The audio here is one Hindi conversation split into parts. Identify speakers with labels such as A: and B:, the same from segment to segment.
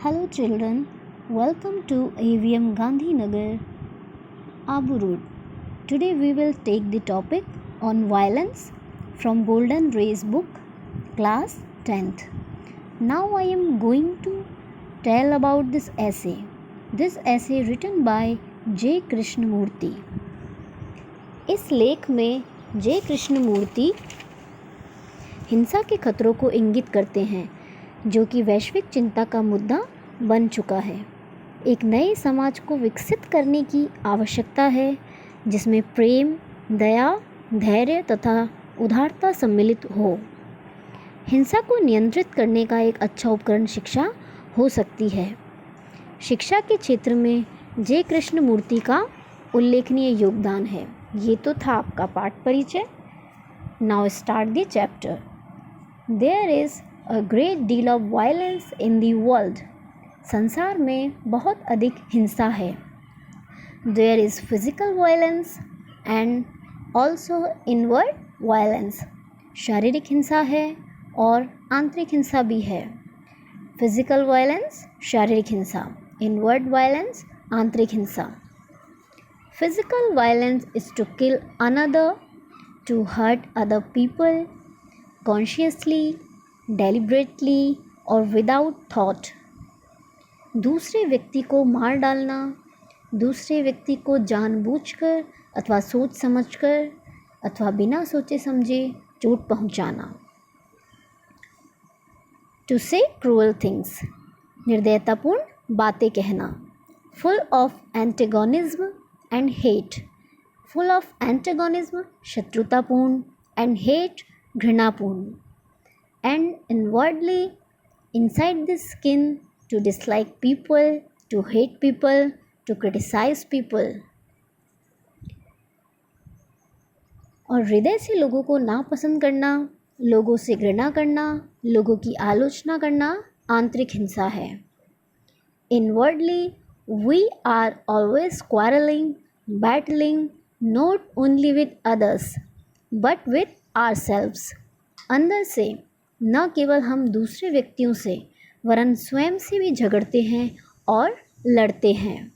A: Hello children, welcome to AVM Gandhi Nagar, Abu Road. Today we will take the topic on violence from Golden Rays book, class 10th. Now I am going to tell about this essay. This essay written by J. Krishnamurti. इस लेख में जे कृष्णमूर्ति हिंसा के खतरों को इंगित करते हैं जो कि वैश्विक चिंता का मुद्दा बन चुका है। एक नए समाज को विकसित करने की आवश्यकता है जिसमें प्रेम, दया, धैर्य तथा उदारता सम्मिलित हो। हिंसा को नियंत्रित करने का एक अच्छा उपकरण शिक्षा हो सकती है। शिक्षा के क्षेत्र में जे कृष्णमूर्ति का उल्लेखनीय योगदान है। ये तो था आपका पाठ परिचय। Now start the chapter. There is a great deal of violence in the world. संसार में बहुत अधिक हिंसा है। There is physical violence and also inward violence. शारीरिक हिंसा है और आंतरिक हिंसा भी है। फिजिकल वायलेंस शारीरिक हिंसा, इनवर्ड वायलेंस आंतरिक हिंसा। Physical violence is to kill another, to hurt other people consciously, deliberately और विदाउट थॉट। दूसरे व्यक्ति को मार डालना, दूसरे व्यक्ति को जानबूझकर अथवा सोच समझकर अथवा बिना सोचे समझे चोट पहुंचाना। टू से क्रूअल थिंग्स, निर्दयतापूर्ण बातें कहना। Full of antagonism and hate. Full of antagonism शत्रुतापूर्ण एंड हेट घृणापूर्ण। And inwardly inside the skin to dislike people, to hate people, to criticize people। और हृदय से लोगों को नापसंद करना, लोगों से घृणा करना, लोगों की आलोचना करना आंतरिक हिंसा है। Inwardly, we are always quarreling, battling, not only with others, but with ourselves। अंदर से न केवल हम दूसरे व्यक्तियों से वरन स्वयं से भी झगड़ते हैं और लड़ते हैं।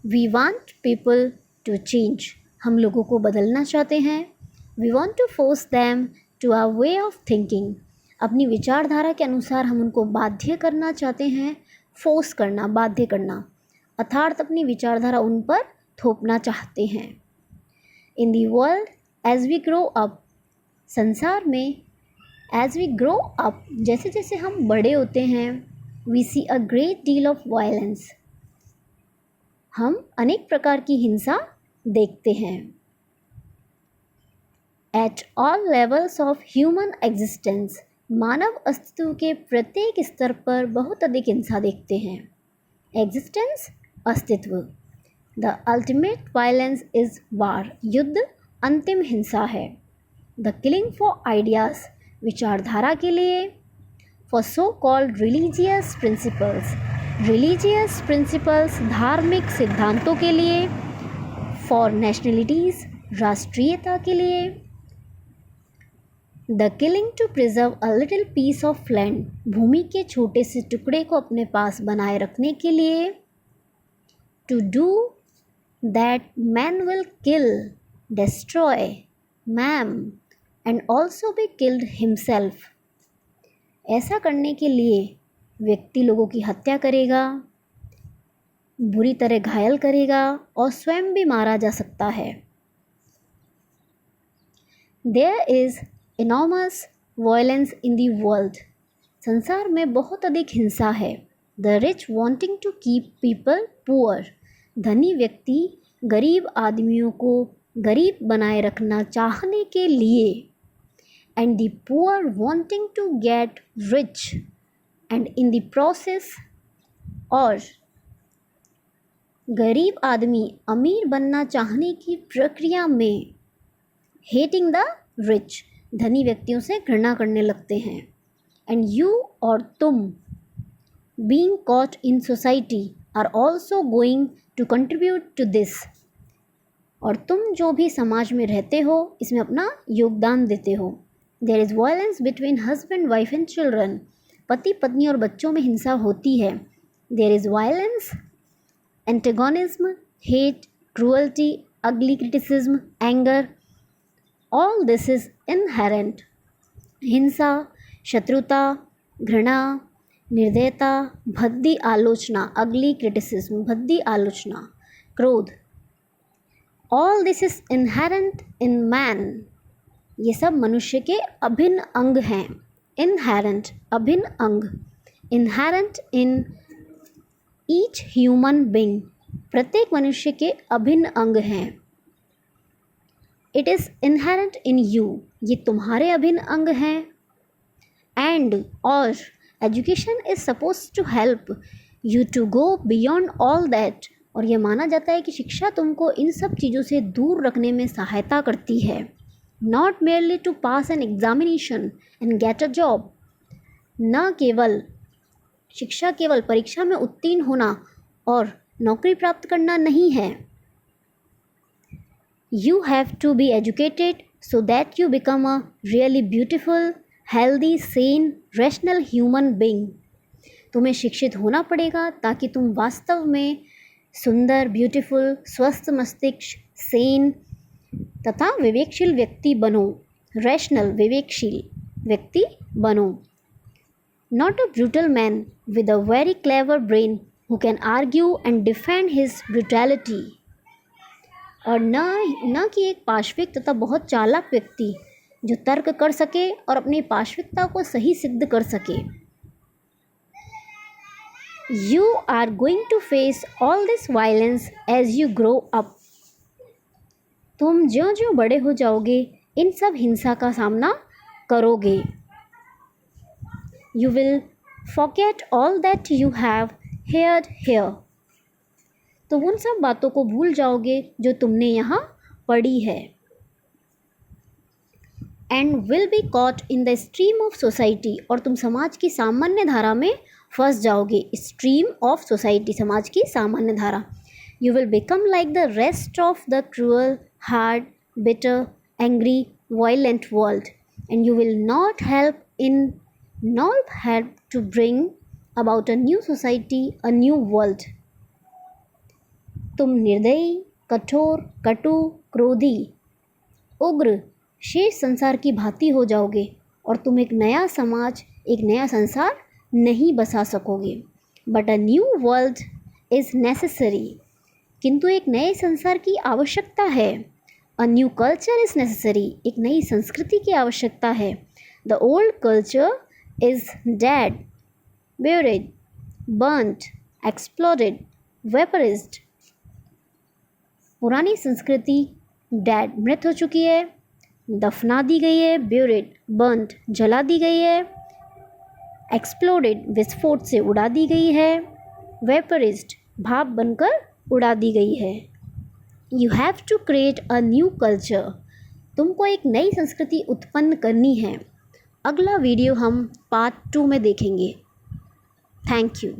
A: We want people to change. हम लोगों को बदलना चाहते हैं। We want to force them to our way of thinking. अपनी विचारधारा के अनुसार हम उनको बाध्य करना चाहते हैं। फोर्स करना, बाध्य करना, अर्थात अपनी विचारधारा उन पर थोपना चाहते हैं। In the world as we grow up. संसार में एज वी ग्रो अप, जैसे जैसे हम बड़े होते हैं, we see a great deal of violence. हम अनेक प्रकार की हिंसा देखते हैं। At all levels of human existence. मानव अस्तित्व के प्रत्येक स्तर पर बहुत अधिक हिंसा देखते हैं। एग्जिस्टेंस अस्तित्व। द अल्टीमेट वायलेंस इज वार। युद्ध अंतिम हिंसा है। द किलिंग फॉर आइडियाज़, विचारधारा के लिए। For so called religious principles, religious principles धार्मिक सिद्धांतों के लिए। फॉर नेशनलिटीज़, राष्ट्रीयता के लिए। The killing to preserve a little piece of land, भूमि के छोटे से टुकड़े को अपने पास बनाए रखने के लिए। To do that man will kill, destroy, maim and also be killed himself. ऐसा करने के लिए व्यक्ति लोगों की हत्या करेगा, बुरी तरह घायल करेगा और स्वयं भी मारा जा सकता है। There is enormous violence in the world. संसार में बहुत अधिक हिंसा है। The rich wanting to keep people poor. धनी व्यक्ति गरीब आदमियों को गरीब बनाए रखना चाहने के लिए। And the poor wanting to get rich and in the process, और गरीब आदमी अमीर बनना चाहने की प्रक्रिया में hating the rich, धनी व्यक्तियों से घृणा करने लगते हैं। And you और तुम being caught in society are also going to contribute to this, और तुम जो भी समाज में रहते हो इसमें अपना योगदान देते हो। There is violence between husband, wife and children। पति पत्नी और बच्चों में हिंसा होती है। There is violence, antagonism, hate, cruelty, ugly criticism, anger, all this is inherent. हिंसा, शत्रुता, घृणा, निर्दयता, भद्दी आलोचना, ugly criticism, भद्दी आलोचना, क्रोध, all this is inherent in man. ये सब मनुष्य के अभिन्न अंग हैं. Inherent, अभिन्न अंग. Inherent in each human being. प्रत्येक मनुष्य के अभिन्न अंग हैं. It is inherent in you, ये तुम्हारे अभिन्न अंग हैं. एंड और education is suppose to help you to go beyond all that, और ये माना जाता है कि शिक्षा तुमको इन सब चीज़ों से दूर रखने में सहायता करती है. Not merely to pass an examination and get a job, न केवल शिक्षा केवल परीक्षा में उत्तीर्ण होना और नौकरी प्राप्त करना नहीं है. You have to be educated so that you become a really beautiful, healthy, sane, rational human being. तुम्हें शिक्षित होना पड़ेगा ताकि तुम वास्तव में सुंदर, ब्यूटीफुल, स्वस्थ मस्तिष्क, सेन तथा विवेकशील व्यक्ति बनो. रैशनल, विवेकशील व्यक्ति बनो. Not a brutal man with a very clever brain who can argue and defend his brutality, और न कि एक पाशविक तथा बहुत चालाक व्यक्ति जो तर्क कर सके और अपनी पाशविकता को सही सिद्ध कर सके. You are going to face all this violence as you grow up. तुम ज्यों ज्यों बड़े हो जाओगे इन सब हिंसा का सामना करोगे. You will forget all that you have heard here. तो उन सब बातों को भूल जाओगे जो तुमने यहाँ पढ़ी है. And will be caught in the stream of society, और तुम समाज की सामान्य धारा में फंस जाओगे. स्ट्रीम ऑफ सोसाइटी, समाज की सामान्य धारा. You will become like the rest of the cruel, hard, bitter, angry, violent world, and you will not help to bring about a new society, a new world. तुम निर्दयी, कठोर, कटु, क्रोधी, उग्र, शेष संसार की भांति हो जाओगे और तुम एक नया समाज, एक नया संसार नहीं बसा सकोगे. But a new world is necessary, किंतु एक नए संसार की आवश्यकता है. A new culture is necessary, एक नई संस्कृति की आवश्यकता है. The old culture is dead, buried, burnt, exploded, vaporized. पुरानी संस्कृति डेड, मृत हो चुकी है, दफना दी गई है. buried, burnt, जला दी गई है. exploded, विस्फोट से उड़ा दी गई है. vaporized, भाप बनकर उड़ा दी गई है. You have to create a new culture. तुमको एक नई संस्कृति उत्पन्न करनी है. अगला वीडियो हम पार्ट 2 में देखेंगे. Thank you.